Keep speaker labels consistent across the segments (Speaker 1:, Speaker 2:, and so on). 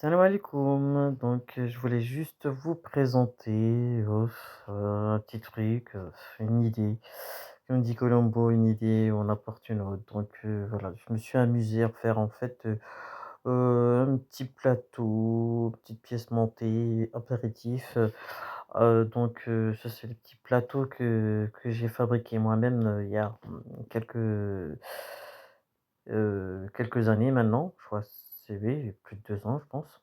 Speaker 1: Salam alaikum. Je voulais juste vous présenter un petit truc, une idée. Comme dit Colombo, une idée, on apporte une autre. Voilà, je me suis amusé à faire en fait un petit plateau, petite pièce montée, apéritif. Ça, c'est le petit plateau que j'ai fabriqué moi-même il y a quelques années maintenant. Je crois que c'est oui, plus de 2 ans, je pense.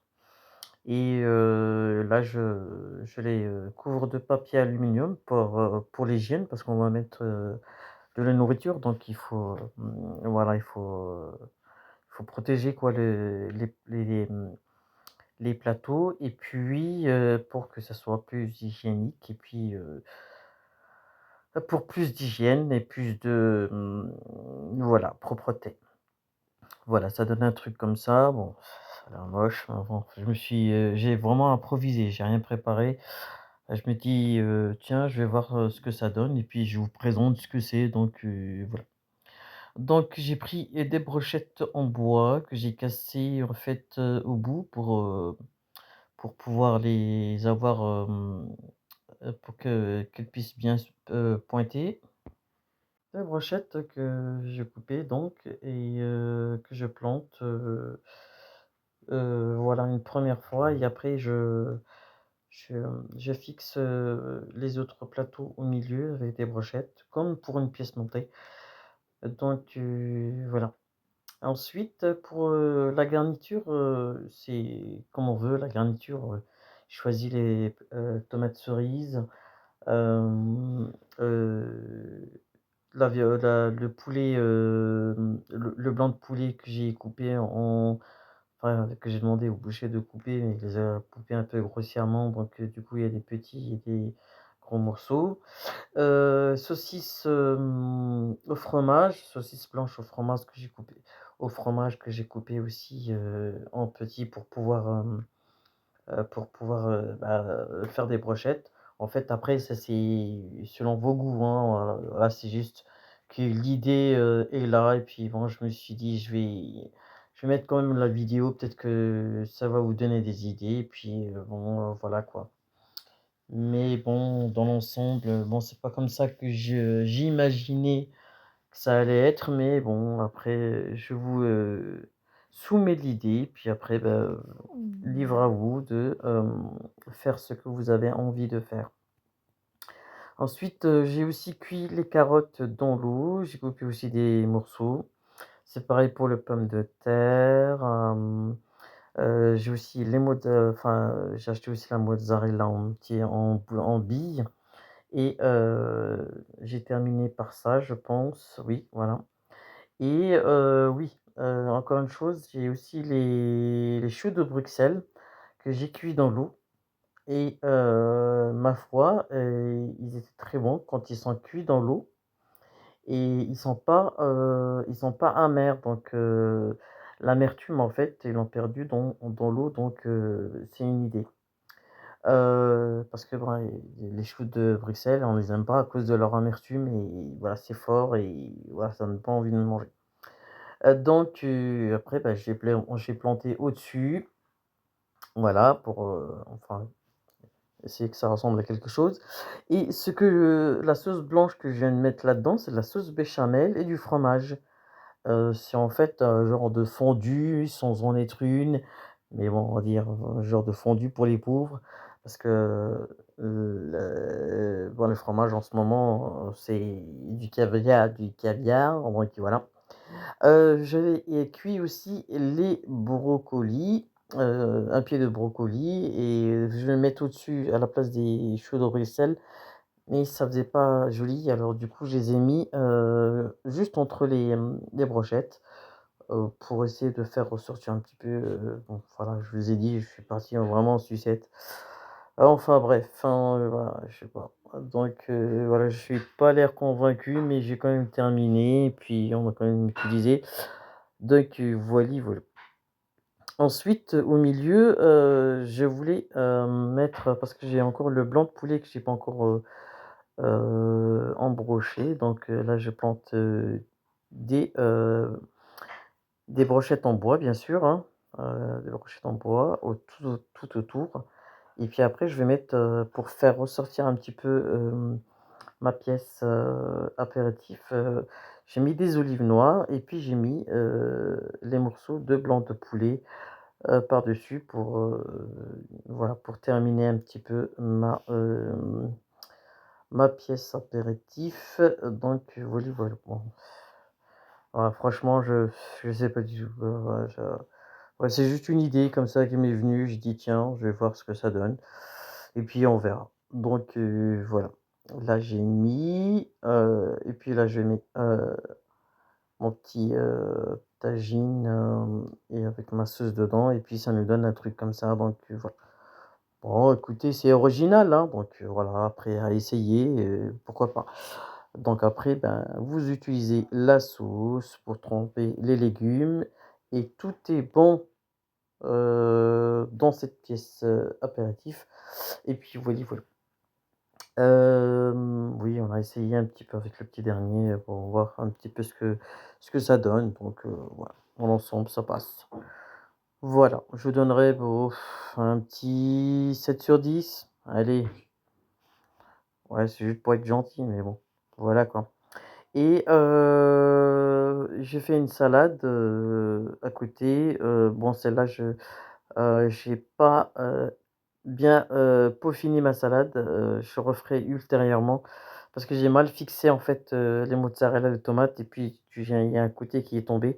Speaker 1: Là, je les, couvre de papier aluminium pour l'hygiène parce qu'on va mettre, de la nourriture donc voilà, il faut protéger quoi les plateaux et puis, pour que ça soit plus hygiénique et puis, pour plus d'hygiène et plus de, voilà, propreté. Voilà, ça donne un truc comme ça. Bon, ça a l'air moche, mais bon, j'ai vraiment improvisé, j'ai rien préparé. Je me dis, «Tiens, je vais voir, ce que ça donne et puis je vous présente ce que c'est», voilà. Donc j'ai pris, des brochettes en bois que j'ai cassées, en fait, au bout pour pouvoir les avoir, pour qu'elles puissent bien pointer. Des brochettes que j'ai coupées que je plante, voilà une première fois et après je fixe, les autres plateaux au milieu avec des brochettes, comme pour une pièce montée. Voilà. Ensuite, pour, la garniture, c'est comme on veut la garniture, je choisis les tomates cerises, hem, le poulet, le blanc de poulet que j'ai coupé que j'ai demandé au boucher de couper, mais il les a coupés un peu grossièrement, du coup, il y a des petits et des gros morceaux. Saucisse, au fromage, saucisse blanche au fromage que j'ai coupé aussi, en petits pour pouvoir, faire des brochettes. En fait, après ça, c'est selon vos goûts, hein, voilà, c'est juste que l'idée, est là et puis bon, je me suis dit: Je vais mettre quand même la vidéo, peut-être que ça va vous donner des idées» et puis, voilà quoi. Mais bon, dans l'ensemble, bon, c'est pas comme ça que j'imaginais que ça allait être, mais bon, après, je vous, soumets l'idée, puis après, libre à vous de, faire ce que vous avez envie de faire. Ensuite, j'ai aussi cuit les carottes dans l'eau, j'ai coupé aussi des morceaux. C'est pareil pour le pomme de terre, j'ai aussi j'ai acheté aussi la mozzarella en billes. J'ai terminé par ça, je pense, oui, voilà. Oui, encore une chose, j'ai aussi les choux de Bruxelles que j'ai cuits dans l'eau ma foi, ils étaient très bons quand ils sont cuits dans l'eau et ils sont pas amers l'amertume, en fait, ils l'ont perdu dans l'eau c'est une idée. Parce que bon, les choux de Bruxelles, on les aime pas à cause de leur amertume et voilà, c'est fort et voilà, ça donne pas envie de manger. Après, j'ai planté au-dessus, voilà, essayer que ça ressemble à quelque chose et la sauce blanche que je viens de mettre là-dedans, c'est de la sauce béchamel et du fromage. C'est en fait un genre de fondue sans en être une, mais bon, on va dire un genre de fondue pour les pauvres parce que le fromage en ce moment, c'est du caviar, donc voilà. J'avais cuit aussi les brocolis, un pied de brocoli et je vais le mettre au-dessus à la place des choux de Bruxelles, mais ça faisait pas joli, alors du coup, je les ai mis, juste entre les brochettes, pour essayer de faire ressortir un petit peu, bon voilà, je vous ai dit, je suis parti vraiment en sucette. Enfin bref, voilà, je sais pas. Voilà, je suis pas l'air convaincu, mais j'ai quand même terminé et puis on a quand même utilisé. Voili, voilà. Ensuite, au milieu, je voulais, mettre parce que j'ai encore le blanc de poulet que j'ai pas encore, embroché, là je plante, des, heu, des brochettes en bois bien sûr, hein. des brochettes en bois tout autour et puis après je vais mettre, pour faire ressortir un petit peu, ma pièce, apéritif, j'ai mis des olives noires et puis j'ai mis, les morceaux de blanc de poulet, par-dessus pour, voilà, pour terminer un petit peu ma pièce apéritif, donc voilà. Bon, voilà, franchement, je sais pas du tout, ouais, ouais, c'est juste une idée comme ça qui m'est venue. Je dis: «Tiens, je vais voir ce que ça donne et puis on verra». Donc voilà. Là, j'ai mis, et puis là, je mets, mon petit, tagine, et avec ma sauce dedans et puis ça nous donne un truc comme ça donc voilà. Bon écoutez, c'est original, hein, donc voilà, après à essayer, pourquoi pas. Donc après, ben, vous utilisez la sauce pour tremper les légumes et tout est bon, dans cette pièce, apéritif et puis voilà. Oui, on a essayé un petit peu avec le petit dernier, pour voir un petit peu ce que ça donne donc voilà, dans l'ensemble ça passe. Voilà, je donnerais, bof, un petit 7/10. Allez, ouais, c'est juste pour être gentil, mais bon, voilà quoi. Et j'ai fait une salade, à côté, bon celle-là j'ai pas, bien, peaufiné ma salade, je referai ultérieurement parce que j'ai mal fixé en fait, les mozzarella, les tomates et puis il y a un côté qui est tombé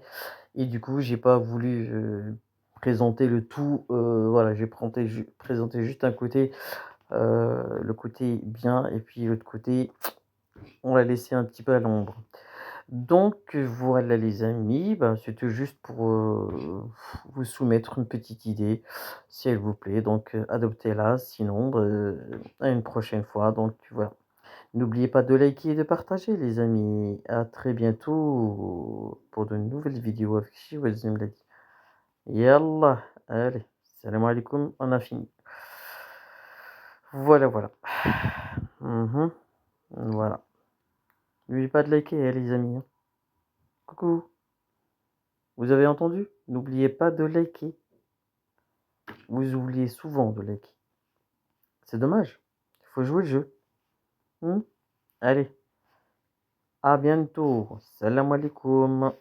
Speaker 1: et du coup j'ai pas voulu, présenter le tout, voilà, j'ai présenté juste un côté, le côté bien et puis l'autre côté, on l'a laissé un petit peu à l'ombre. Donc voilà les amis, ben, c'était juste pour, vous soumettre une petite idée, si elle vous plaît, donc adoptez-la, sinon, à une prochaine fois, donc voilà. N'oubliez pas de liker et de partager les amis. À très bientôt pour de nouvelles vidéos avec Shiwaz Mladi. Yallah, allez, salam alaikum, on a fini. Voilà. Mmh. Voilà. N'oubliez pas de liker, les amis, hein. Coucou, vous avez entendu? N'oubliez pas de liker. Vous oubliez souvent de liker. C'est dommage. Il faut jouer le jeu. Mmh? Allez, à bientôt. Salam alaikum.